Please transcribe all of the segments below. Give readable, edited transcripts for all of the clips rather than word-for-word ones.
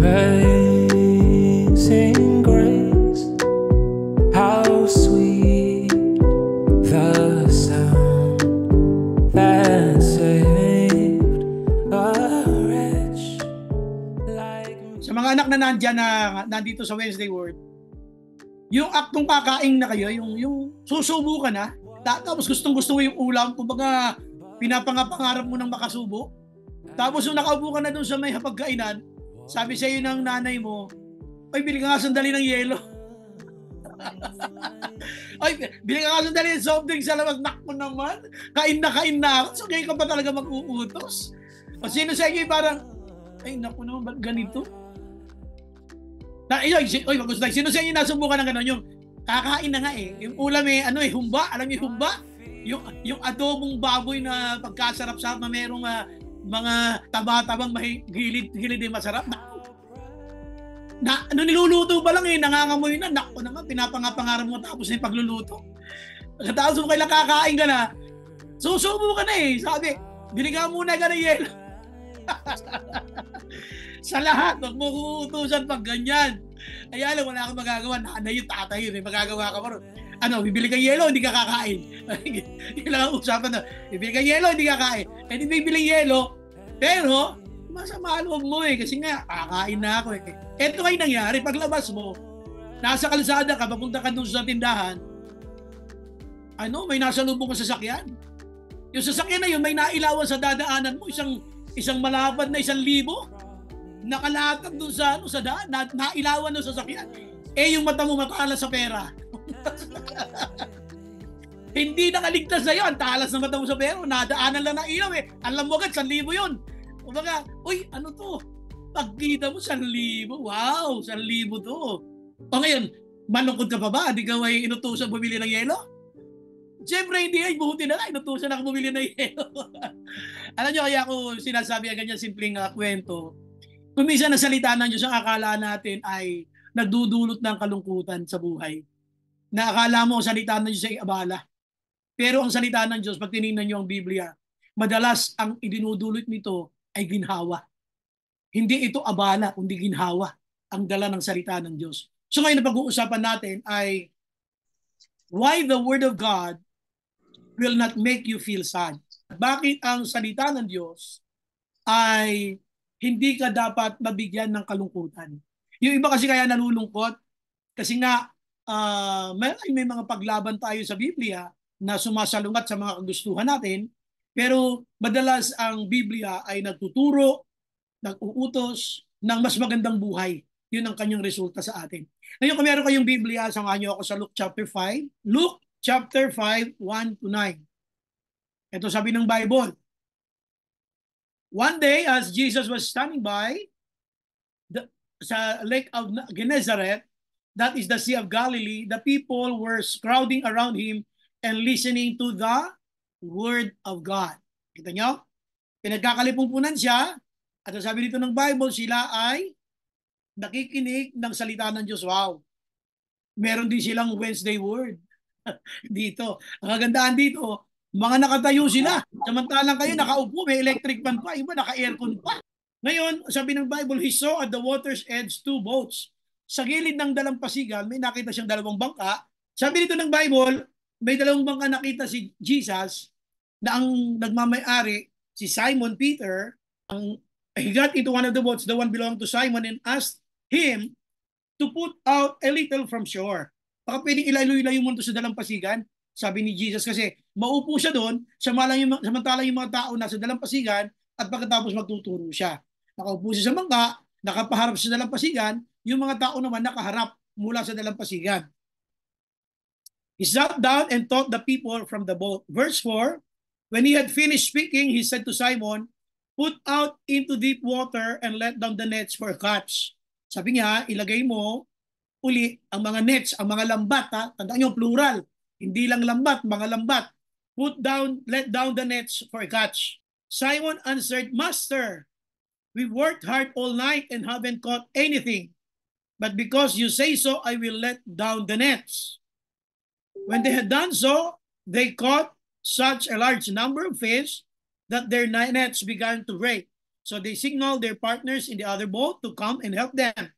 Amazing grace, how sweet the sound that saved a wretch like me. Sa mga anak na nandyan na nandito sa Wednesday Word, yung aktong kakain na kayo, yung susubo ka na, tapos gustong-gusto mo yung ulam, kumbaga pinapangarap mo ng makasubo, tapos yung nakaupo ka na doon sa may hapagkainan, sabi sa iyo ng nanay mo, ay, bili ka nga sandali ng yelo. Ay, bili ka nga sandali ng soft drink sa labas. Nakpo naman, kain na ako. So, ngayon ka pa talaga mag-uutos. O sino sa inyo parang, ay, naku naman, ba't ganito? Sino sa inyo nasubukan ng gano'n? Yung kakain na nga eh. Yung ulam humba. Alam niyo humba? Yung adobong baboy na pagkasarap-sarap na merong mga taba-tabang gilid masarap. Niluluto pa lang nangangamoy na. Naku naman, pinapangarap mo tapos na yung pagluluto. Tapos mo kailang kakain ka na, susubo ka na eh. Sabi, bili ka muna ka ng yelo. Sa lahat, wag mo uutusan pag ganyan. Ay, alam, wala kang magagawa. Nanay yung tatay yun, magagawa ka pa rin. Bibili ka yelo, hindi ka kakain. Yung lang ang usapan na, bibili ka yelo, hindi ka kakain. Hindi bibili yelo, pero masama loob mo kasi nga, kakain na ako eh. Ito ay nangyari, paglabas mo, nasa kalsada ka, papunta ka dun sa tindahan, may nasa lubong ka sasakyan. Yung sasakyan na yun, may nailawan sa dadaanan mo, isang malapad na 1,000. Nakalatag dun sa daan, nailawan ng sasakyan. Yung mata mo matalas sa pera. Hindi nakaligtas na yun. Ang talas na mata mo sa pera. Nadaanan lang ng ilaw eh. Alam mo agad, 1,000 yun. Kumbaga, uy, ano to? Pagkita mo, 1,000. Wow, 1,000 to. O ngayon, malungkot ka pa ba? Di ka ay inutusan bumili ng yelo? Siyempre, hindi ay buti na lang. Inutusan ako bumili ng yelo. Alam nyo, kaya ako sinasabi ang ganyan simpleng kwento. Kung minsan na salita ng Diyos, ang akala natin ay nagdudulot ng kalungkutan sa buhay. Na akala mo ang salita ng Diyos ay abala. Pero ang salita ng Diyos, pag tinignan nyo ang Biblia, madalas ang idinudulot nito ay ginhawa. Hindi ito abala, kundi ginhawa ang dala ng salita ng Diyos. So ngayon na pag-uusapan natin ay why the Word of God will not make you feel sad. Bakit ang salita ng Diyos ay hindi ka dapat mabigyan ng kalungkutan. Yung iba kasi kaya nalulungkot kasi nga may mga paglaban tayo sa Biblia na sumasalungat sa mga kagustuhan natin, pero madalas ang Biblia ay nagtuturo, nag-uutos ng mas magandang buhay. Yun ang kanyang resulta sa atin. Ngayon kung meron kayong Biblia, samahan niyo ako sa Luke chapter 5. Luke chapter 5, 1 to 9. Ito sabi ng Bible. One day, as Jesus was standing by sa Lake of Gennesaret, that is the Sea of Galilee, the people were crowding around him and listening to the Word of God. Kita nyo? Pinagkakalipunan siya, at sabi dito ng Bible, sila ay nakikinig ng salita ng Diyos. Wow! Meron din silang Wednesday Word dito. Ang kagandaan dito, mga nakatayo sila. Samantalang kayo nakaupo, may electric fan pa, iba naka-aircon pa. Ngayon, sabi ng Bible, he saw at the water's edge 2 boats. Sa gilid ng dalampasigan, may nakita siyang 2 bangka. Sabi dito ng Bible, may 2 bangka nakita si Jesus na ang nagmamay-ari, si Simon Peter. He got into one of the boats, the one belonging to Simon, and asked him to put out a little from shore. Baka pwedeng ilayo-ilayo mo ito sa dalampasigan. Sabi ni Jesus kasi maupo siya doon, samantalang yung mga tao nasa dalampasigan at pagkatapos magtuturo siya. Nakaupo siya sa bangka, nakapaharap sa dalampasigan, yung mga tao naman nakaharap mula sa dalampasigan. He sat down and taught the people from the boat. Verse 4, when he had finished speaking, he said to Simon, put out into deep water and let down the nets for catch. Sabi niya, ilagay mo uli ang mga nets, ang mga lambat. Tandaan niyo, plural. Hindi lang lambat, mga lambat. Let down the nets for a catch. Simon answered, Master, we've worked hard all night and haven't caught anything. But because you say so, I will let down the nets. When they had done so, they caught such a large number of fish that their nets began to break. So they signaled their partners in the other boat to come and help them.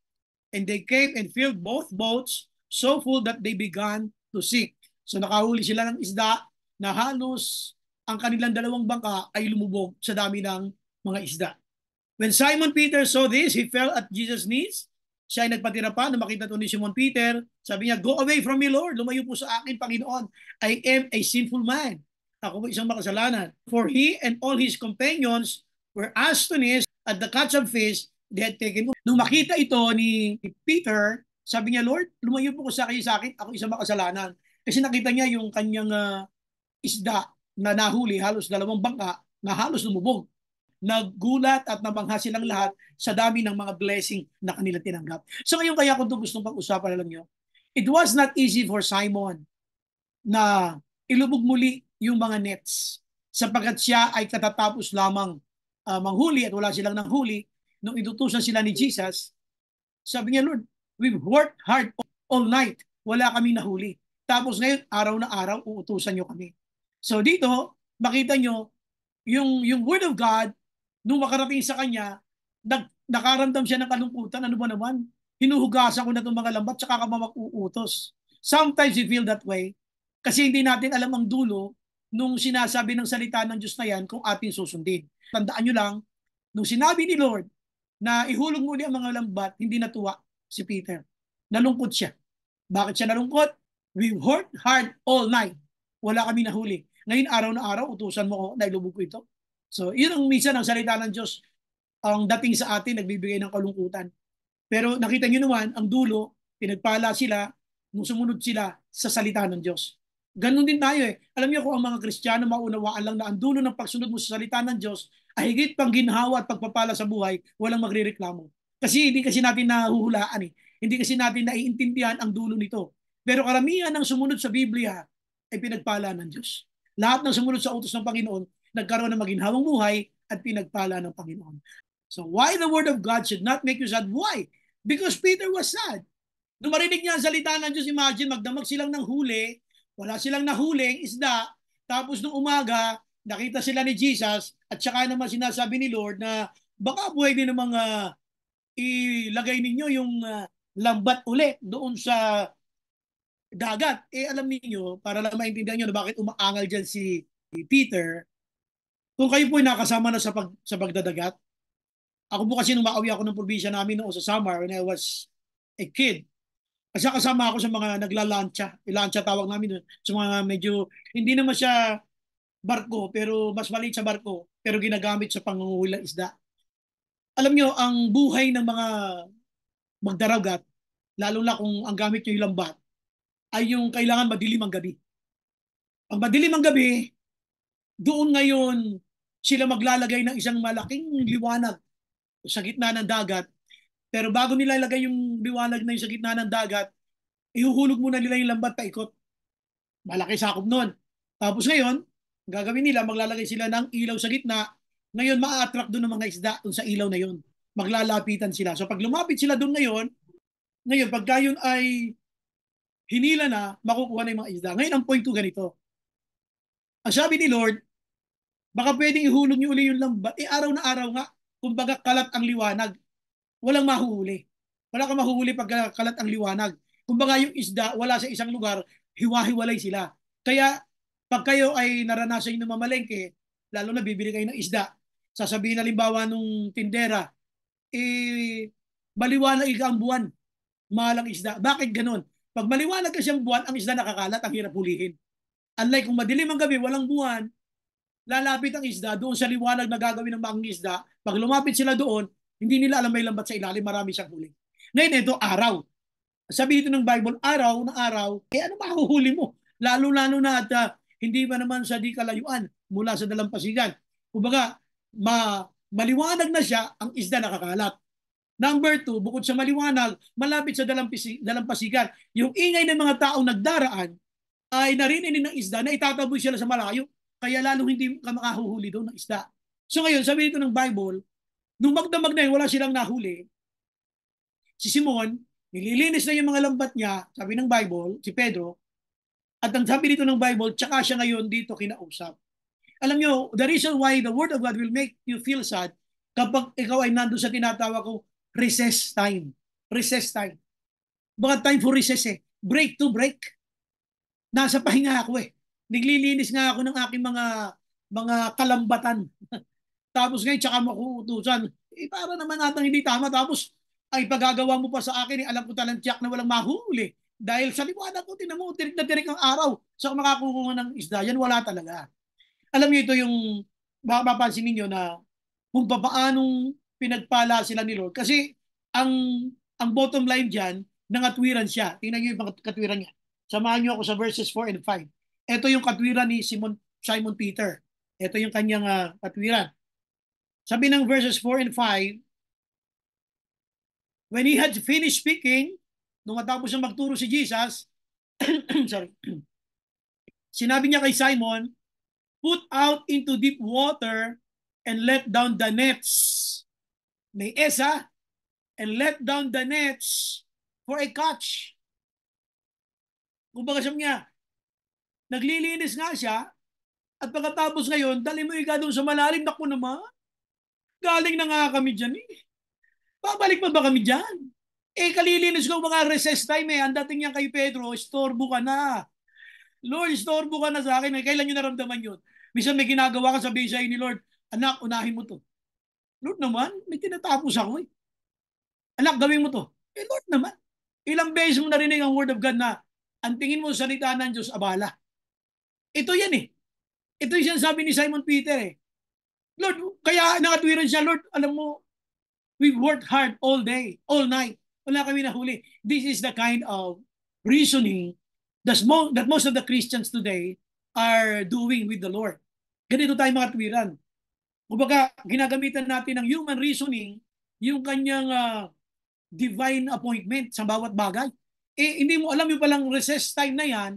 And they came and filled both boats so full that they began to sink. So nakahuli sila ng isda na halos ang kanilang dalawang bangka ay lumubog sa dami ng mga isda. When Simon Peter saw this, he fell at Jesus' knees. Siya ay nagpatira pa na makita ito ni Simon Peter. Sabi niya, "Go away from me, Lord. Lumayo po sa akin, Panginoon. I am a sinful man." Ako po isang makasalanan. For he and all his companions were astonished at the catch of fish they had taken. Nung makita ito ni Peter, sabi niya, "Lord, lumayo po ko sa akin. Ako isang makasalanan." Kasi nakita niya yung kanyang isda na nahuli, halos dalawang bangka, na halos lumubog. Naggulat at nabangha silang lahat sa dami ng mga blessing na kanila tinanggap. So ngayon kaya kung ito gustong pag-usapan lang nyo, it was not easy for Simon na ilubog muli yung mga nets sapagkat siya ay katatapos lamang manghuli at wala silang nanghuli. Nung inutusan sila ni Jesus, sabi niya, "Lord, we've worked hard all night. Wala kami nahuli. Tapos ngayon, araw na araw, uutusan nyo kami." So dito, makita nyo, yung word of God, nung makarating sa kanya, nakaramdam siya ng kalungkutan. Ano ba naman? Hinuhugasan ko na itong mga lambat, tsaka ka ba mag-uutos? Sometimes we feel that way kasi hindi natin alam ang dulo nung sinasabi ng salita ng Diyos na yan kung atin susundin. Tandaan nyo lang, nung sinabi ni Lord na ihulog muli ang mga lambat, hindi natuwa si Peter. Nalungkot siya. Bakit siya nalungkot? We worked hard all night. Wala kami nahuli. Ngayon, araw na araw, utusan mo ko na ilubog ko ito. So, yun ang minsan ang salita ng Diyos, ang dating sa atin, nagbibigay ng kalungkutan. Pero nakita nyo naman, ang dulo, pinagpala sila nung sumunod sila sa salita ng Diyos. Ganun din tayo eh. Alam niyo kung ang mga Kristiyano maunawaan lang na ang dulo ng pagsunod mo sa salita ng Diyos ay higit pang ginhawa at pagpapala sa buhay, walang magrereklamo. Kasi hindi kasi natin nahuhulaan eh. Hindi kasi natin naiintindihan ang dulo nito. Pero karamihan ng sumunod sa Biblia ay pinagpala ng Diyos. Lahat ng sumunod sa utos ng Panginoon, nagkaroon ng maginhawang buhay at pinagpala ng Panginoon. So why the word of God should not make you sad? Why? Because Peter was sad. Nung marinig niya ang salita ng Diyos, imagine, magdamag silang ng huli, wala silang nahuling isda, tapos nung umaga, nakita sila ni Jesus, at saka naman sinasabi ni Lord na baka pwede namang ilagay ninyo yung lambat ulit doon sa dagat. Alam niyo, para lang maintindihan nyo na bakit umaangal dyan si Peter, kung kayo po ay nakasama na sa pagdadagat, ako po kasi nung makauwi ako ng probinsya namin noon sa Samar when I was a kid, kasi kasama ako sa mga naglalantsa. Ilantsa tawag namin doon. Sa mga medyo, hindi naman siya barko, pero mas maliit sa barko, pero ginagamit sa pangunguhuli ng isda. Alam nyo, ang buhay ng mga magdaragat, lalo na kung ang gamit nyo yung lambat, ay yung kailangan madilim ang gabi. Pag madilim ang gabi, doon ngayon sila maglalagay ng isang malaking liwanag sa gitna ng dagat. Pero bago nila ilagay yung liwanag na yung sa gitna ng dagat, ihuhulog muna nila yung lambat paikot. Malaki sakop nun. Tapos ngayon, gagawin nila, maglalagay sila ng ilaw sa gitna. Ngayon, ma-attract doon ng mga isda doon sa ilaw na yun. Maglalapitan sila. So pag lumapit sila doon ngayon, pagka yun ay hinila na, makukuha na yung mga isda. Ngayon, ang point ko ganito. Ang sabi ni Lord, baka pwedeng ihulog niyo uli yung lambat. Araw na araw nga, kumbaga kalat ang liwanag. Walang mahuhuli. Wala kang mahuhuli pag kalat ang liwanag. Kumbaga yung isda, wala sa isang lugar, hiwa-hiwalay sila. Kaya, pag kayo ay naranasan yung mamalengke, lalo na bibili kayo ng isda, sasabihin halimbawa nung tindera, maliwanag ang buwan, mahal ang isda. Bakit ganun? Pag maliwanag kasi ang buwan, ang isda nakakalat, ang hirap hulihin. Unlike kung madilim ang gabi, walang buwan, lalapit ang isda doon sa liwanag na gagawin ng mga isda. Pag lumapit sila doon, hindi nila alam may lambat sa ilalim, marami siyang huli. Ngayon ito, araw. Sabi dito ng Bible, araw na araw, ano mahuhuli mo? Lalo-lalo na at hindi ba naman sa di kalayuan mula sa dalampasigan. Kumbaga, maliwanag na siya, ang isda nakakalat. Number 2, bukod sa maliwanag, malapit sa dalampasigan. Yung ingay ng mga taong nagdaraan ay narinig ng isda na itataboy sila sa malayo. Kaya lalo hindi ka makahuhuli doon ng isda. So ngayon, sabi dito ng Bible, nung magdamag na yun, wala silang nahuli, si Simon, nililinis na yung mga lambat niya, sabi ng Bible, si Pedro, at ang sabi dito ng Bible, tsaka siya ngayon dito kinausap. Alam nyo, the reason why the Word of God will make you feel sad kapag ikaw ay nandun sa tinatawag ko recess time. Recess time. Baka time for recess eh. Break to break. Nasa pahinga ako eh. Naglilinis nga ako ng aking mga kalambatan. Tapos ngayon, tsaka makuutusan. Eh, para naman natang hindi tama. Tapos, ay pagagawa mo pa sa akin, eh, alam ko talang tiyak na walang mahuli. Dahil sa liwanag ko, tinan mo, tirik na tirik ang araw. Sa makakuha ng isda, yan wala talaga. Alam niyo ito yung, mapapansin ninyo na kung paanong pinagpala sila ni Lord. Kasi, ang ang bottom line dyan, nangatwiran siya. Tingnan niyo yung mga katwiran niya. Samahan niyo ako sa verses 4 and 5. Ito yung katwiran ni Simon Peter. Ito yung kanyang katwiran. Sabi ng verses 4 and 5, when he had finished speaking, nung matapos siya magturo si Jesus, sorry, sinabi niya kay Simon, put out into deep water and let down the nets. May esa, and let down the nets for a catch. Kumbaga sabi niya, naglilinis nga siya, at pagkatapos ngayon, dali mo ika doon sa malalim, naku naman, galing na nga kami dyan eh. Babalik pa ba kami dyan? Eh, kalilinis ko mga recess time eh. Ang dating niya kay Pedro, istorbo ka na. Lord, istorbo ka na sa akin. Eh. Kailan nyo naramdaman yun? Minsan may ginagawa ka, sabihin sa'yo ni Lord, anak, unahin mo to. Lord naman, may tinatapos ako eh. Anak, gawin mo to. Eh, Lord naman. Ilang beses mo narinig ang word of God na ang tingin mo sa salita ng Diyos, abala. Ito yan eh. Ito yung sinasabi ni Simon Peter eh. Lord, kaya nakatwiran siya, Lord, alam mo, we worked hard all day, all night. Wala kami nahuli. This is the kind of reasoning that most of the Christians today are doing with the Lord. Ganito tayo mga tuwiran. Kumbaga, ginagamitan natin ng human reasoning yung kanyang divine appointment sa bawat bagay. Eh, hindi mo alam yung palang recess time na yan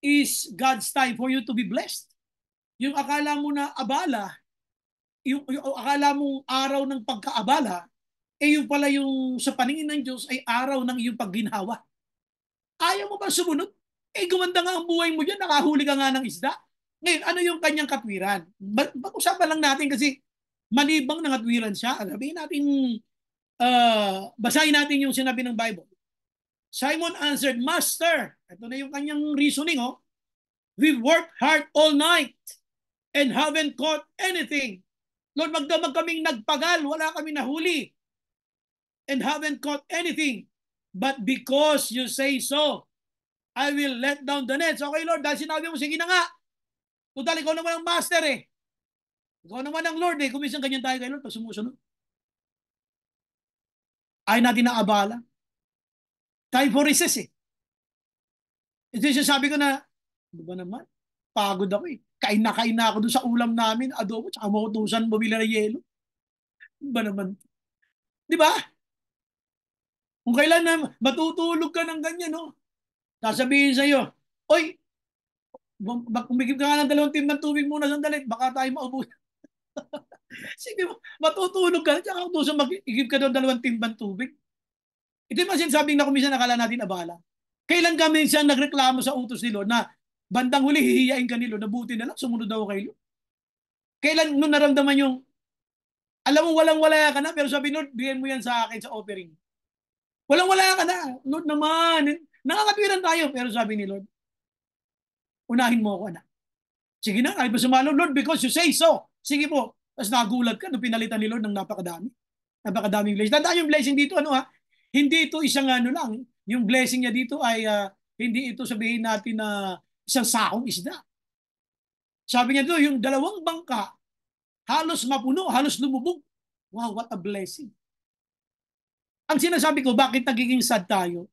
is God's time for you to be blessed. Yung akala mo na abala, yung akala mong araw ng pagkaabala, eh yung pala yung sa paningin ng Diyos ay araw ng iyong pagginhawa. Ayaw mo ba sumunod? Eh gumanda nga ang buhay mo dyan, nakahuli ka nga ng isda. Ngayon, ano yung kanyang katwiran? Pag-usapan lang natin kasi malibang ng katwiran siya. Sabihin natin, basahin natin yung sinabi ng Bible. Simon answered, Master, ito na yung kanyang reasoning, oh. We've worked hard all night and haven't caught anything. Lord, magdamag kaming nagpagal, wala kami nahuli and haven't caught anything. But because you say so, I will let down the nets. Okay, Lord, dahil sinabi mo, sige na nga. Total, ikaw naman ang master eh. Ikaw naman ang Lord eh. Kuminsan ganyan tayo kay Lord pag sumusunod. Ay natin na abala. Time for recess eh. Ito yung sabi ko na, ano ba naman? Pagod ako eh. Kain na ako doon sa ulam namin, adobo, tsaka mautusan, bumili na yelo. Ano ba naman? Di ba? Kung kailan na matutulog ka ng ganyan, no? Sasabihin sa'yo, oy, kumigib ka nga ng 2 timbang tubig muna sandali, baka tayo maubos. Sige, matutulog ka, tsaka utusan mag-igib ka ng 2 timbang tubig. Ito yung sinasabing na kumisan nakala natin abala. Kailan kami siya nagreklamo sa utos ni Lord na bandang huli hihiyain ka ni Lord, nabuti na lang, sumunod daw kay Lord. Kailan nung naramdaman yung, alam mo walang-wala ka na, pero sabi Lord, bigyan mo yan sa akin sa offering. Walang-wala ka na. Lord naman, nakakatwiran tayo, pero sabi ni Lord, unahin mo ako, anak. Sige na, ay ba sumalo, Lord, because you say so. Sige po. Tapos nagulat ka nung pinalitan ni Lord ng napakadami. Napakadaming blessing. Tandaan yung blessing dito, ano ha? Hindi ito isang ano lang. Yung blessing niya dito ay hindi ito sabihin natin na isang sakong isda. Sabi niya dito, yung 2 bangka, halos mapuno, halos lumubog. Wow, what a blessing. Ang sinasabi ko, bakit nagiging sad tayo?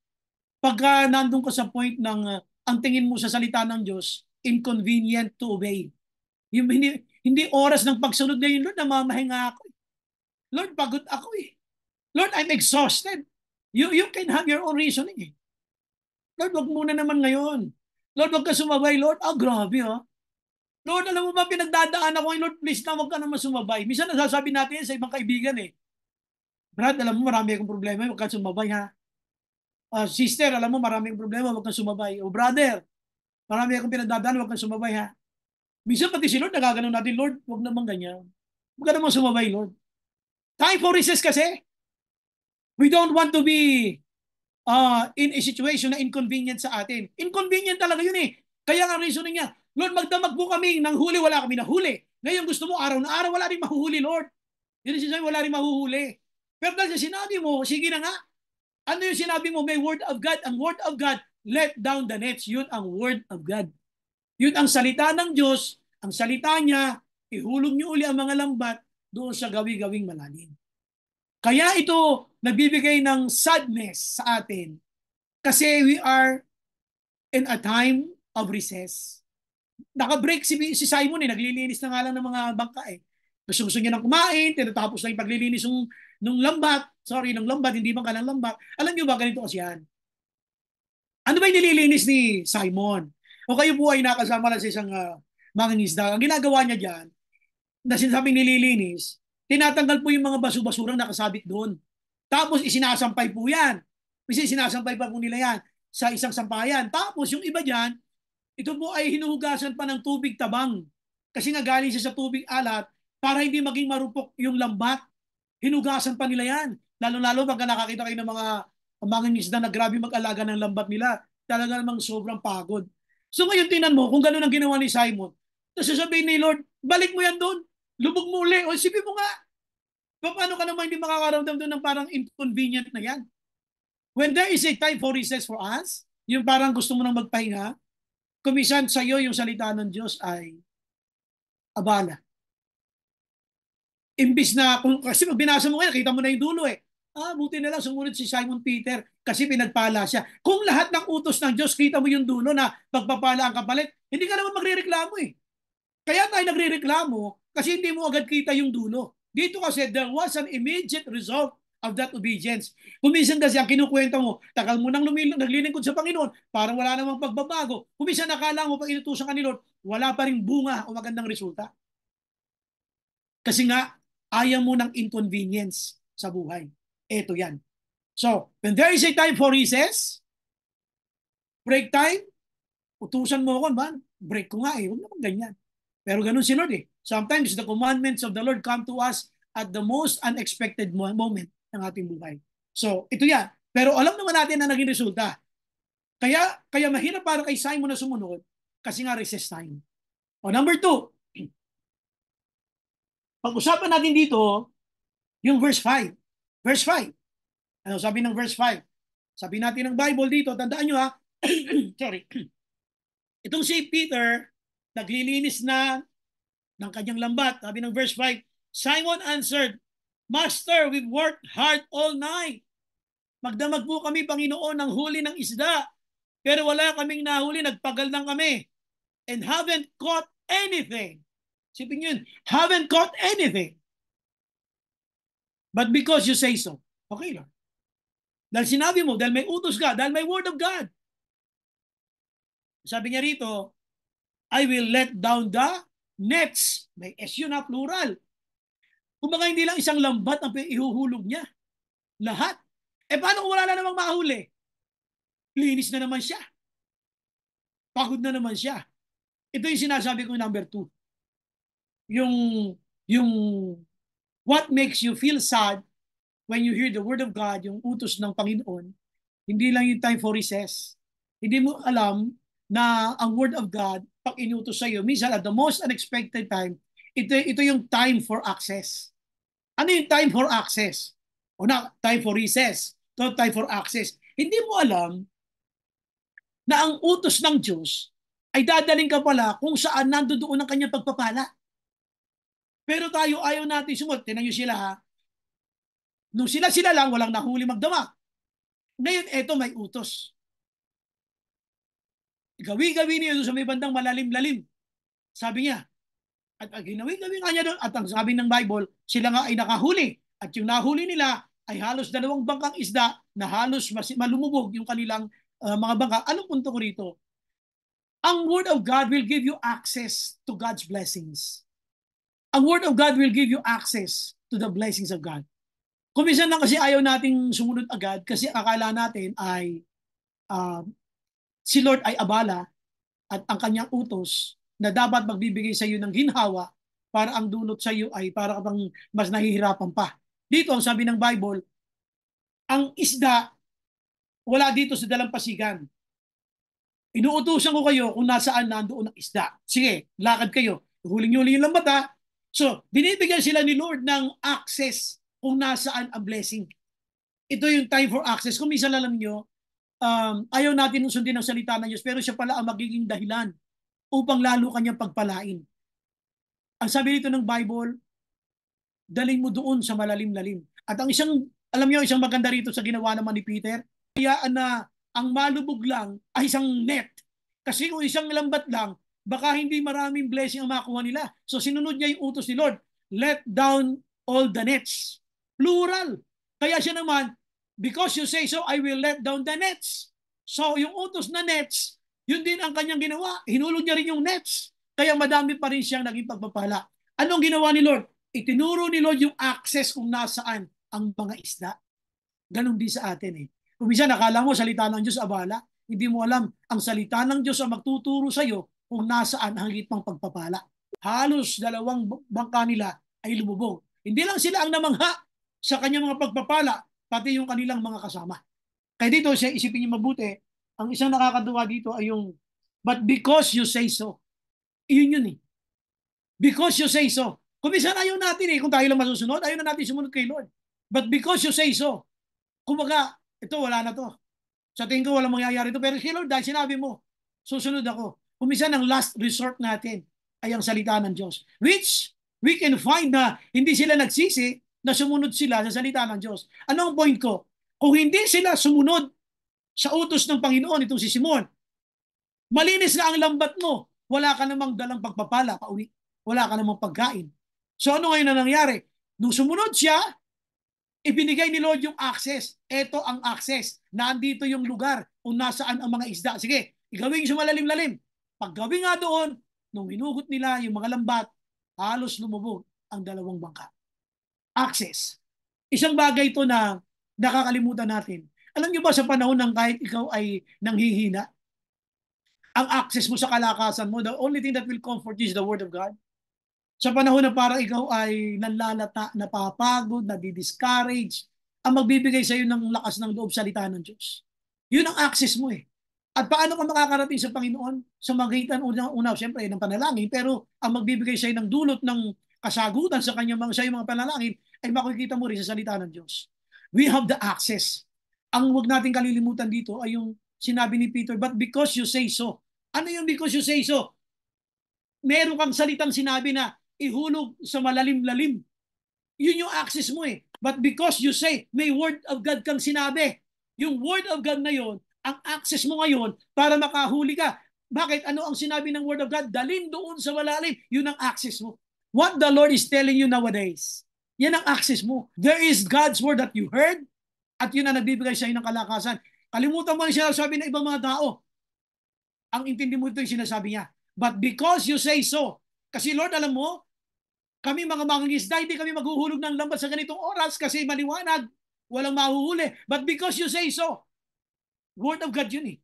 Pagka nandun ka sa point ng ang tingin mo sa salita ng Diyos, inconvenient to obey. Yung hindi oras ng pagsunod ngayon, Lord, namamahinga ako. Lord, pagod ako eh. Lord, I'm exhausted. You can have your own reasoning eh. Lord, wag muna naman ngayon. Lord, wag ka sumabay, Lord. Grabe ha. Lord, alam mo ba, pinagdadaan ako, Lord, please na wag ka naman sumabay. Minsan nasasabi natin yan sa ibang kaibigan eh. Brad, alam mo, marami akong problema, wag ka sumabay ha. Sister, alam mo, marami akong problema, wag ka sumabay. O brother, marami akong pinagdadaan, wag ka sumabay ha. Minsan pati si Lord, nagaganon natin, Lord, wag naman ganyan. Wag ka naman sumabay, Lord. Time for recess kasi. We don't want to be in a situation na inconvenient sa atin. Inconvenient talaga yun eh. Kaya nga reasoning niya, Lord, magdamag po kami ng huli, wala kami nahuli. Ngayon gusto mo araw na araw, wala rin mahuhuli, Lord. Yun yung sinasabi, wala rin mahuhuli. Pero dahil sinabi mo, sige na nga, ano yung sinabi mo? May word of God. Ang word of God, let down the nets. Yun ang word of God. Yun ang salita ng Diyos. Ang salita niya, ihulog niyo uli ang mga lambat doon sa gawi-gawing malalim. Kaya ito nagbibigay ng sadness sa atin kasi we are in a time of recess. Naka-break si Simon eh, naglilinis na nga lang ng mga bangka eh. Gusto niya nang kumain, tinatapos na yung paglilinis ng lambat. Sorry, ng lambat, hindi bangka ng lambat. Alam niyo ba, ganito kasi yan. Ano ba yung nililinis ni Simon? O kayo po ay nakasama lang sa isang mangingisda. Ang ginagawa niya dyan, na sinasabing nililinis, tinatanggal po yung mga basu-basurang nakasabit doon. Tapos isinasampay po yan. Kasi sinasampay pa po nila yan sa isang sampayan. Tapos yung iba dyan, ito po ay hinuhugasan pa ng tubig tabang. Kasi nga galing siya sa tubig alat para hindi maging marupok yung lambat. Hinugasan pa nila yan. Lalo-lalo pagka nakakita kayo ng mga isda na grabe mag-alaga ng lambat nila. Talaga namang sobrang pagod. So ngayon tinan mo, kung gano'n ang ginawa ni Simon, tapos sasabihin ni Lord, balik mo yan doon. Lubog mo uli. O isipin mo nga, paano ka naman hindi makakaramdam doon ng parang inconvenient na yan? When there is a time for recess for us, yung parang gusto mo nang magpahinga, kumisan sa iyo yung salita ng Diyos ay abala. Imbis na, kasi pag binasa mo ngayon, kita mo na yung dulo eh. Buti na lang sumunod si Simon Peter kasi pinagpala siya. Kung lahat ng utos ng Diyos, kita mo yung dulo na pagpapala ang kapalit, hindi ka naman magre-reklamo eh. Kaya tayo nagre-reklamo kasi hindi mo agad kita yung dulo. Dito kasi there was an immediate result of that obedience. Kuminsan kasi ang kinukwenta mo, tagal mo nang naglilingkod sa Panginoon, parang wala namang pagbabago. Kuminsan nakala mo pag inutusan ka ni Lord, wala pa ring bunga o magandang resulta. Kasi nga, ayaw mo ng inconvenience sa buhay. Ito yan. So, when there is a time for recess, break time, utusan mo ako, man, break ko nga eh, huwag naman ganyan. Pero ganun si Lord eh. Sometimes the commandments of the Lord come to us at the most unexpected moment ng ating buhay. So, ito yan. Pero alam naman natin na naging resulta. Kaya mahirap para kay Simon na sumunod kasi nga recess time. O number 2, pag-usapan natin dito yung verse 5. Verse 5. Ano sabi ng verse 5? Sabi natin ng Bible dito, tandaan nyo ha, sorry. Itong si Peter, naglilinis na ng kanyang lambat. Sabi ng verse 5, Simon answered, Master, we've worked hard all night. Magdamag po kami, Panginoon, ng huli ng isda. Pero wala kaming nahuli, nagpagal lang kami. And haven't caught anything. Sipin yun, haven't caught anything. But because you say so, okay lang. Dahil sinabi mo, dahil may utos ka, dahil may word of God. Sabi niya rito, I will let down the nets. May SU na plural. Kumbaga hindi lang isang lambat ang ihuhulog niya. Lahat. Paano kung wala na namang mahuli? Linis na naman siya. Pagod na naman siya. Ito yung sinasabi ko number 2. Yung what makes you feel sad when you hear the word of God, yung utos ng Panginoon, hindi lang yung time for recess. Hindi mo alam na ang word of God, pag inutos sa iyo, minsan at the most unexpected time, ito yung time for access. Ano yung time for access? O na, time for recess. Ito, time for access. Hindi mo alam na ang utos ng Diyos ay dadaling ka pala kung saan nandoon ang kanyang pagpapala. Pero tayo ayaw natin sumunod. Tingnan nyo sila ha. Nung sila lang, walang nahuli magdamag. Ngayon, eto may utos. Gawi-gawi niyo doon sa may bandang malalim-lalim. Sabi niya. At ginawi-gawi nga niya doon. At ang sabi ng Bible, sila nga ay nakahuli. At yung nahuli nila ay halos 2 bangkang isda na halos malumubog yung kanilang mga bangka. Anong punto ko rito? Ang Word of God will give you access to God's blessings. Ang Word of God will give you access to the blessings of God. Kuminsan lang kasi ayaw nating sumunod agad kasi akala natin ay si Lord ay abala at ang kanyang utos na dapat magbibigay sa iyo ng ginhawa para ang dulot sa iyo ay para kapang mas nahihirapan pa. Dito, ang sabi ng Bible, ang isda, wala dito sa dalampasigan. Inuutusan ko kayo kung nasaan nandoon ang isda. Sige, lakad kayo. Huling-huli yung lambat ha. So, binibigyan sila ni Lord ng access kung nasaan ang blessing. Ito yung time for access. Kung minsan alam nyo, ayaw natin sundin ang salita ng Diyos, pero siya pala ang magiging dahilan upang lalo kanyang pagpalain. Ang sabi dito ng Bible, daling mo doon sa malalim-lalim. At ang isang, alam niyo, isang maganda rito sa ginawa naman ni Peter, kaya na ang malubog lang ay isang net. Kasi kung isang lambat lang, baka hindi maraming blessing ang makuha nila. So sinunod niya yung utos ni Lord, let down all the nets. Plural. Kaya siya naman, because you say so, I will let down the nets. So yung utos na nets, yun din ang kanyang ginawa. Hinulog niya rin yung nets. Kaya madami pa rin siyang naging pagpapala. Anong ginawa ni Lord? Itinuro ni Lord yung access kung nasaan ang mga isda. Ganon din sa atin eh. Kung minsan nakala mo salita ng Diyos abala, hindi mo alam ang salita ng Diyos ang magtuturo sa iyo kung nasaan ang higit pang pagpapala. Halos 2 bangka nila ay lumubog. Hindi lang sila ang namangha sa kanyang mga pagpapala, pati yung kanilang mga kasama. Kaya dito, siya isipin niyo mabuti, ang isang nakakatuwa dito ay yung, but because you say so. Iyon yun eh. Because you say so. Kung minsan ayaw natin eh, kung tayo lang masusunod, ayaw na natin sumunod kay Lord. But because you say so, kumbaga, ito wala na to. Sa tingin ko walang mangyayari ito. Pero kay Lord, dahil sinabi mo, susunod ako. Kung minsan ang last resort natin ay ang salita ng Diyos. Which we can find na hindi sila nagsisi na sumunod sila sa salita ng Diyos. Ano ang point ko? Kung hindi sila sumunod sa utos ng Panginoon, itong si Simon, malinis na ang lambat mo, wala ka namang dalang pagpapala pauwi. Wala ka namang pagkain. So ano ngayon na nangyari? Nung sumunod siya, ibinigay ni Lord yung access. Ito ang access. Nandito yung lugar kung nasaan ang mga isda. Sige, igawin sa malalim-lalim. Pag gawin nga doon, nung hinugot nila yung mga lambat, halos lumubog ang 2 bangka. Access. Isang bagay ito na nakakalimutan natin. Alam niyo ba sa panahon ng kahit ikaw ay nanghihina, ang access mo sa kalakasan mo, the only thing that will comfort you is the Word of God. Sa panahon na parang ikaw ay nanlalata, napapagod, nadi-discourage, ang magbibigay sa iyo ng lakas ng loob salita ng Diyos. Yun ang access mo eh. At paano ka makakarating sa Panginoon? Sa magitan una siyempre ng panalangin, pero ang magbibigay sa iyo ng dulot ng kasagutan sa kanyang sa iyong mga panalangin ay makikita mo rin sa salita ng Diyos. We have the access. Ang huwag natin kalilimutan dito ay yung sinabi ni Peter, but because you say so. Ano yung because you say so? Meron kang salitang sinabi na ihulog sa malalim-lalim. Yun yung access mo eh. But because you say, may word of God kang sinabi. Yung word of God na yun, ang access mo ngayon para makahuli ka. Bakit? Ano ang sinabi ng word of God? Dalhin doon sa malalim. Yun ang access mo. What the Lord is telling you nowadays, yan ang access mo. There is God's word that you heard at yun ang nagbibigay sa iyo ng kalakasan. Kalimutan mo ang sinasabi ng ibang mga tao. Ang intindi mo ito yung sinasabi niya. But because you say so, kasi Lord, alam mo, kami mga mangingisda, hindi kami maghuhulog ng lambat sa ganitong oras kasi maliwanag, walang mahuhuli. But because you say so, word of God yun eh.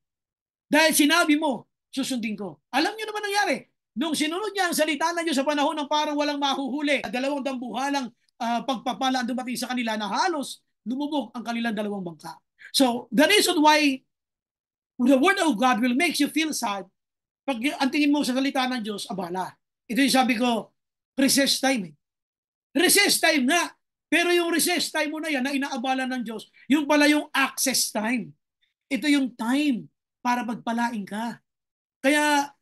Dahil sinabi mo, susundin ko. Alam niyo naman nangyari. Nung sinunod niya ang salita ng Diyos sa panahon ng parang walang mahuhuli, 2 dambuhalang pagpapala ang dumating sa kanila na halos lumubog ang kanilang 2 bangka. So, the reason why the word of God will make you feel sad, pag ang tingin mo sa salita ng Diyos, abala. Ito yung sabi ko, recess time. Recess time nga. Pero yung recess time mo na yan na inaabala ng Diyos, yung pala yung access time. Ito yung time para pagpalain ka. Kaya,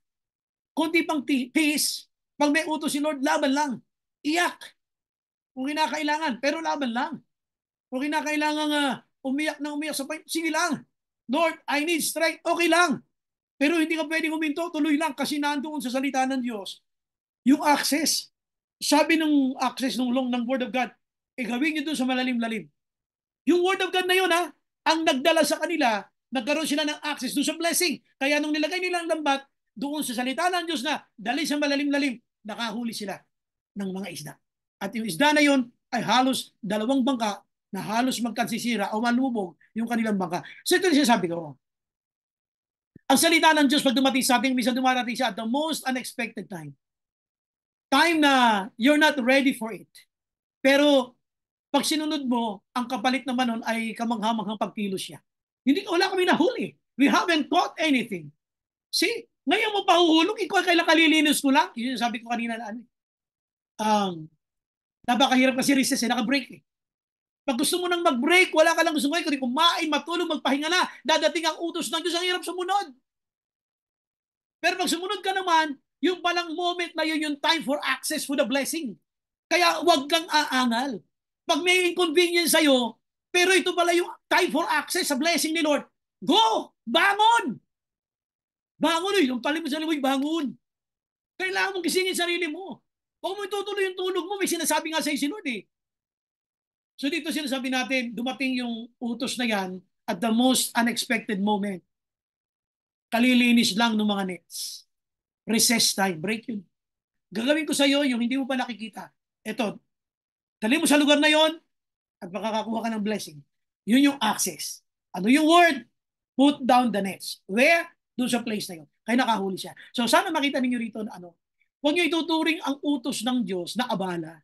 kunti pang tiis, pag may utos si Lord, laban lang. Iyak. Kung kinakailangan, pero laban lang. Kung kinakailangan umiyak na umiyak sa point, sige lang. Lord, I need strength. Okay lang. Pero hindi ka pwedeng huminto, tuloy lang kasi nandoon sa salita ng Diyos. Yung access. Sabi ng access ng Word of God, gawin nyo doon sa malalim-lalim. Yung Word of God na yun, ang nagdala sa kanila, nagkaroon sila ng access doon sa blessing. Kaya nung nilagay nilang lambat, doon sa salita ng Diyos na dali sa malalim-lalim, nakahuli sila ng mga isda. At yung isda na yun ay halos 2 bangka na halos magkansisira o malubog yung kanilang bangka. So ito siya sabi ko. Ang salita ng Diyos pag dumating sa ating, minsan dumarating siya at the most unexpected time. Time na you're not ready for it. Pero Pag sinunod mo, ang kapalit naman nun ay kamanghamanghang pagkilos siya. Wala kami nahuli. We haven't caught anything. See, ngayon mo pahuhulog, ikaw kailan kalilinis ko lang. Yun sabi ko kanina na napakahirap kasi recess naka-break eh. Pag gusto mo nang mag-break, wala ka lang gusto mo, kundi kumain, matulog, magpahinga na, dadating ang utos ng Diyos, ang hirap sumunod. Pero pag sumunod ka naman, yung palang moment na yun, yung time for access for the blessing. Kaya huwag kang aangal. Pag may inconvenience sa'yo, pero ito pala yung time for access sa blessing ni Lord, go! Bangon! Bangon yung palim mo sa liwig, bangon. Kailangan mong gisingin sarili mo. Huwag mo itutuloy yung tulog mo, may sinasabi nga sa'yo si Lord eh. So dito sinasabi natin, dumating yung utos na yan at the most unexpected moment. Kalilinis lang ng mga nets. Recess time, break yun. Gagawin ko sa iyo yung hindi mo pa nakikita. Ito, dali mo sa lugar na yon at makakakuha ka ng blessing. Yun yung access. Ano yung word? Put down the nets. Where? Doon sa place na yun. Kaya nakahuli siya. So sana makita ninyo rito na huwag nyo ituturing ang utos ng Diyos na abala.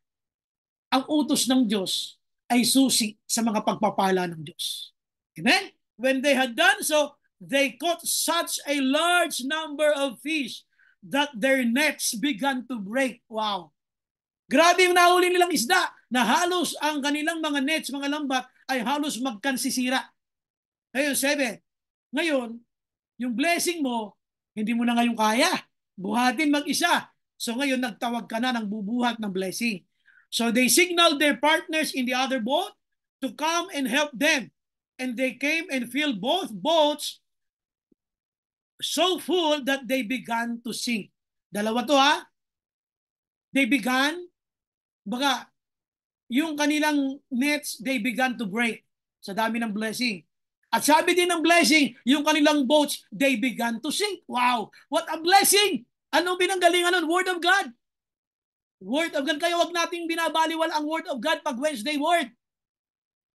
Ang utos ng Diyos ay susi sa mga pagpapala ng Diyos. Amen? When they had done so, they caught such a large number of fish that their nets began to break. Wow! Grabe yung nahuli nilang isda na halos ang kanilang mga nets, mga lambat, ay halos magkansisira. Ngayon, 7. Ngayon, yung blessing mo, hindi mo na ngayon kaya. Buhatin mag-isa. So ngayon, nagtawag ka na ng bubuhat ng blessing. So they signaled their partners in the other boat to come and help them. And they came and filled both boats so full that they began to sink. Dalawa to ha. They began, baga, yung kanilang nets, they began to break sa dami ng blessing. At sabi din ng blessing, yung kanilang boats, they began to sink. Wow! What a blessing! Anong binanggalingan nun? Word of God. Word of God. Kaya wag nating binabaliwal ang Word of God pag Wednesday Word.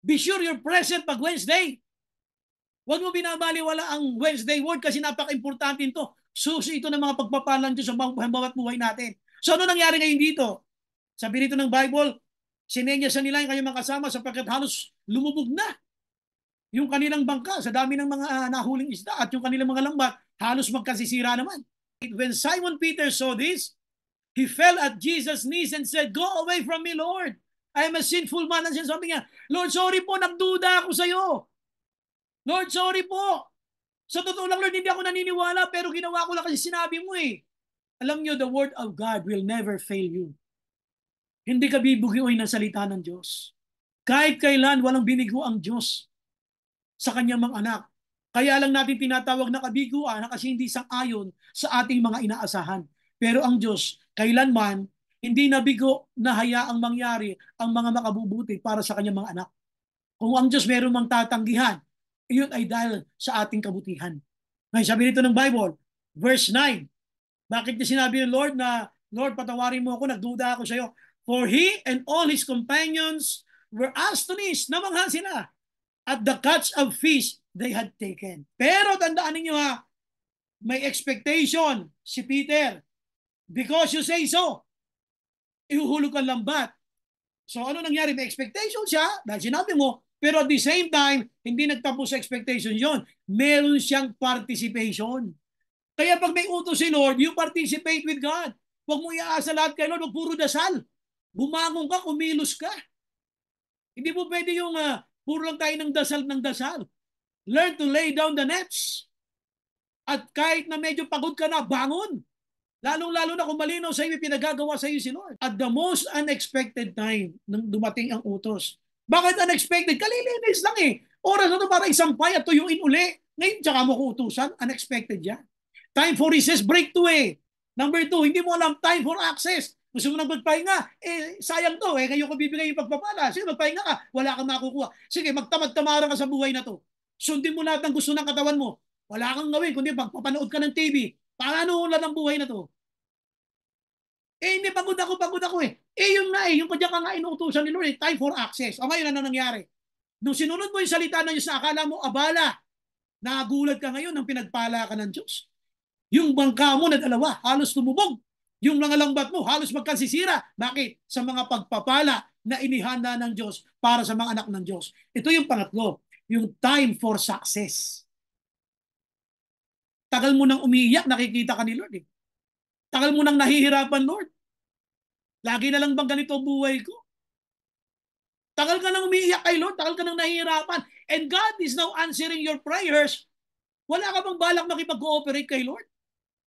Be sure you're present pag Wednesday. Huwag mo binabaliwala ang Wednesday Word kasi napaka-importante ito. Susi ito ng mga pagpapalang Diyos sa bawat buhay natin. So ano nangyari ngayon dito? Sabi rito ng Bible, sinenyasan nila yung kanyang mga kasama sapagkat halos lumubog na yung kanilang bangka sa dami ng mga nahuling isda at yung kanilang mga lambat halos magkasisira naman. When Simon Peter saw this, he fell at Jesus' knees and said, "Go away from me, Lord. I am a sinful man." Ang sinasabi niya, Lord, sorry po, nagduda ako sa iyo. Lord, sorry po. Sa totoo lang, Lord, hindi ako naniniwala pero ginawa ko lang kasi sinabi mo eh. Alam niyo, the word of God will never fail you. Hindi ka bibugiuin ng salita ng Diyos. Kahit kailan, walang binigo ang Diyos sa kanyang mga anak. Kaya lang natin tinatawag na kabiguan kasi hindi sang-ayon sa ating mga inaasahan. Pero ang Diyos, kailanman, hindi nabigo na hayaang mangyari ang mga makabubuti para sa kanyang mga anak. Kung ang Diyos meron mang tatanggihan, iyon ay dahil sa ating kabutihan. Ngayon, sabi nito ng Bible, verse 9, bakit niya sinabi ng Lord na, Lord, patawarin mo ako, nagduda ako sa iyo. For he and all his companions were astonished, namangha sila at the catch of fish they had taken. Pero tandaan ninyo ha, may expectation si Peter. Because you say so, ihuhulog ang lambat. So ano nangyari? May expectation siya dahil sinabi mo, pero at the same time, hindi nagtapos sa expectation yon. Meron siyang participation. Kaya pag may utos si Lord, you participate with God. Huwag mo iaasa lahat kay Lord, huwag puro dasal. Bumangon ka, kumilos ka. Hindi po pwede yung puro lang tayo ng dasal ng dasal. Learn to lay down the nets. At kahit na medyo pagod ka na, bangon. Lalong-lalo na kung malinaw sa iyo, pinagagawa sa iyo si Lord. At the most unexpected time, nung dumating ang utos. Bakit unexpected? Kalilinis lang eh. Oras na ito para isampay at tuyuin uli. Ngayon, tsaka mo ko utusan, unexpected yan. Time for recess, break 2 eh. Number 2, hindi mo alam, time for access. Gusto mo nang magpahinga, sayang to, ngayon ko bibigay yung pagpapala. Sige, magpahinga ka, wala kang makukuha. Sige, magtamad-tamara ka sa buhay na to. Sundin mo lahat ng gusto ng katawan mo. Wala kang gawin, kundi magpapanood ka ng TV. Paano ulan ang buhay na to? Hindi, pagod ako eh. Yun na yung kanya ka nga inuutusan ni Lord, time for access. O ngayon, ano nangyari? Nung sinunod mo yung salita ng Diyos na akala mo abala, nagulat ka ngayon nang pinagpala ka ng Diyos. Yung bangka mo na dalawa, halos tumubog. Yung mga lambat mo, halos magkasisira. Bakit? Sa mga pagpapala na inihanda ng Diyos para sa mga anak ng Diyos. Ito yung pangatlo, yung time for success. Tagal mo nang umiiyak, nakikita ka ni Lord eh. Tagal mo nang nahihirapan, Lord. Lagi na lang bang ganito buhay ko? Tagal ka nang umiiyak kay Lord, tagal ka nang nahihirapan. And God is now answering your prayers. Wala ka bang balak makipag-cooperate kay Lord?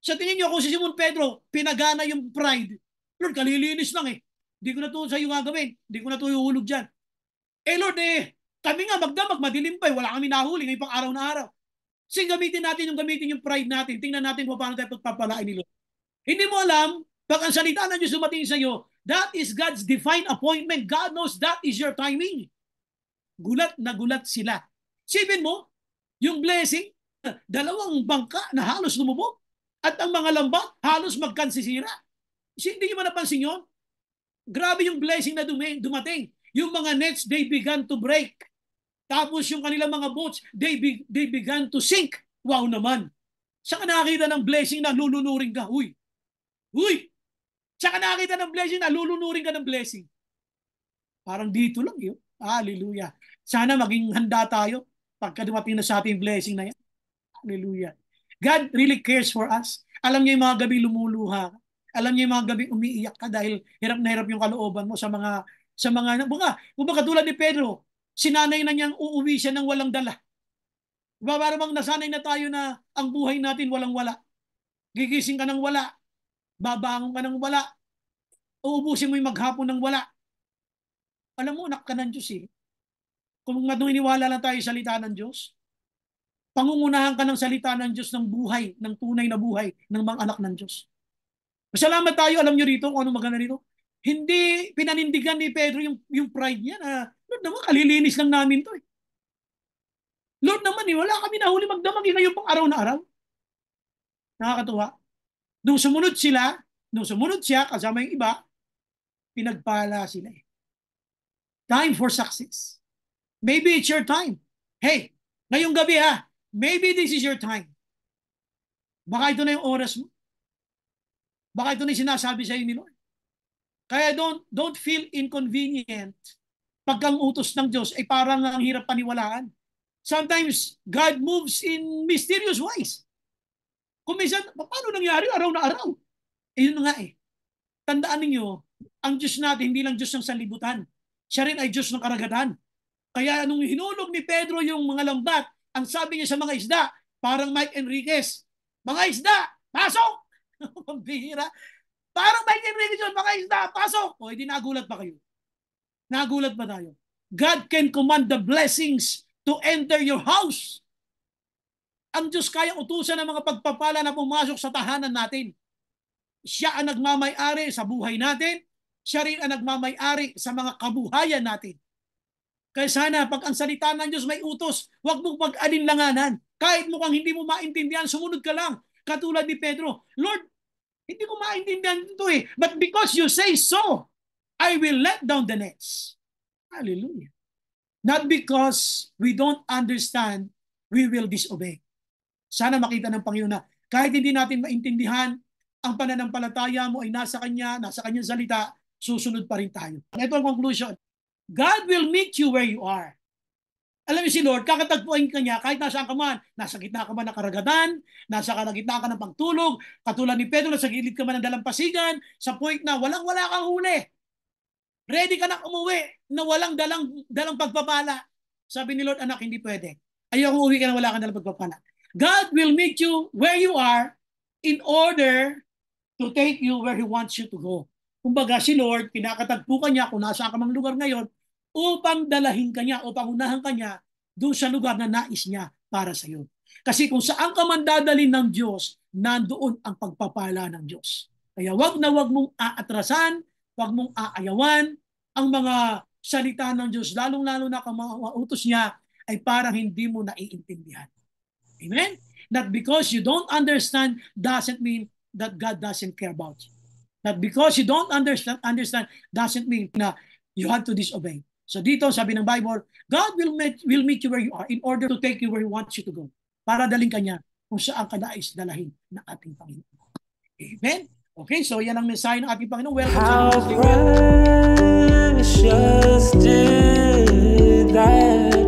Sa tingin niyo, kung si Simon Pedro, pinagana yung pride, Lord, kalilinis lang eh. Hindi ko na ito sa'yo gagawin. Hindi ko na ito iuhulog dyan. Eh Lord, kami nga magdamag, madilim pa eh. Wala kami nahuli ngayong pang araw na araw. Kasi gamitin yung pride natin. Tingnan natin kung paano tayo pagpapalain ni Lord. Hindi mo alam, pag ang salita ng Diyos dumating sa iyo, that is God's divine appointment. God knows that is your timing. Gulat na gulat sila. Sipin mo, yung blessing, dalawang bangka na halos lumubog at ang mga lambat halos magkansisira. Hindi niyo ba napansin yun? Grabe yung blessing na dumating. Yung mga nets, they began to break. Tapos yung kanilang mga boats, they began to sink. Wow naman. Saka nakakita ng blessing na lulunurin ka. Uy! Saka nakakita ng blessing na lulunurin ka ng blessing. Parang dito lang yun. Hallelujah. Sana maging handa tayo pagka dumating na sa ating blessing na yan. Hallelujah. God really cares for us. Alam niya yung mga gabi lumuluha. Alam niya yung mga gabi umiiyak ka dahil hirap na hirap yung kalooban mo sa mga kung katulad ni Pedro, sinanay na niyang uuwi siya ng walang dala. Parang nasanay na tayo na ang buhay natin walang-wala. Gigising ka ng wala. Babangon ka ng wala. Uubusin mo yung maghapon ng wala. Alam mo, anak ka ng Diyos eh. Kung maniniwala lang tayo sa salita ng Diyos, pangungunahan ka ng salita ng Diyos ng buhay, ng tunay na buhay ng mga anak ng Diyos. Masalamat tayo, alam nyo rito kung ano maganda rito. Hindi pinanindigan ni Pedro yung pride niya na, Lord naman, kalilinis lang namin to eh. Lord naman, wala kami nahuli magdamag ngayon pang araw na araw. Nakakatuwa. Nung sumunod siya, kasama yung iba, pinagpala sila eh. Time for success. Maybe it's your time. Hey, ngayong gabi maybe this is your time. Baka ito na yung oras mo. Baka ito na yung sinasabi sa iyo ni Lord. Kaya don't feel inconvenient pagkang utos ng Diyos ay parang ang hirap paniwalaan. Sometimes, God moves in mysterious ways. Kung minsan, paano nangyari araw na araw? Yun nga eh. Tandaan ninyo, ang Diyos natin, hindi lang Diyos ng sanlibutan. Siya rin ay Diyos ng karagatan. Kaya nung hinulog ni Pedro yung mga lambat, ang sabi niya sa mga isda, parang Mike Enriquez, mga isda, pasok! Pambihira. Parang Mike Enriquez yun, mga isda, pasok! O, hindi nagulat pa kayo. Nagulat pa tayo. God can command the blessings to enter your house. Ang Diyos kayang utusan ng mga pagpapala na pumasok sa tahanan natin. Siya ang nagmamay-ari sa buhay natin. Siya rin ang nagmamay-ari sa mga kabuhayan natin. Kaya sana pag ang salita ng Diyos may utos, huwag mong pag-alinlanganan. Kahit mukhang hindi mo maintindihan, sumunod ka lang. Katulad ni Pedro, Lord, hindi ko maintindihan ito eh. But because you say so, I will let down the nets. Hallelujah. Not because we don't understand, we will disobey. Sana makita ng Panginoon na kahit hindi natin maintindihan, ang pananampalataya mo ay nasa Kanyang salita, susunod pa rin tayo. Ito ang conclusion. God will meet you where you are. Alam niyo si Lord, kakatagpuin ka niya kahit nasaan ka man. Nasa gitna ka man ng karagatan, nasa gitna ka ng pagtulog, katulad ni Pedro, nasa gilid ka man ng dalampasigan, sa point na walang-wala kang huli. Ready ka na umuwi na walang dalang pagpapala. Sabi ni Lord, anak, hindi pwede. Ayaw umuwi ka na wala kang dalang pagpapala. God will meet you where you are in order to take you where He wants you to go. Kumbaga si Lord, pinakatagpo ka niya kung nasaan ka mang lugar ngayon upang dalahin ka niya, upang unahan ka niya doon sa lugar na nais niya para sa iyo. Kasi kung saan ka man dadalhin ng Diyos, nandoon ang pagpapala ng Diyos. Kaya wag mong aatrasan, wag mong aayawan ang mga salita ng Diyos, lalong-lalo na kung mga utos niya ay parang hindi mo naiintindihan. Amen? Not because you don't understand doesn't mean that God doesn't care about you. Not because you don't understand doesn't mean na you have to disobey. So dito sabi ng Bible, God will meet you where you are in order to take you where He wants you to go. Para daling ka niya kung saan ka nais dalahin ng ating Panginoon. Amen? Okay, so yan ang mensahe ng ating Panginoon. Welcome How sa Libre. precious did that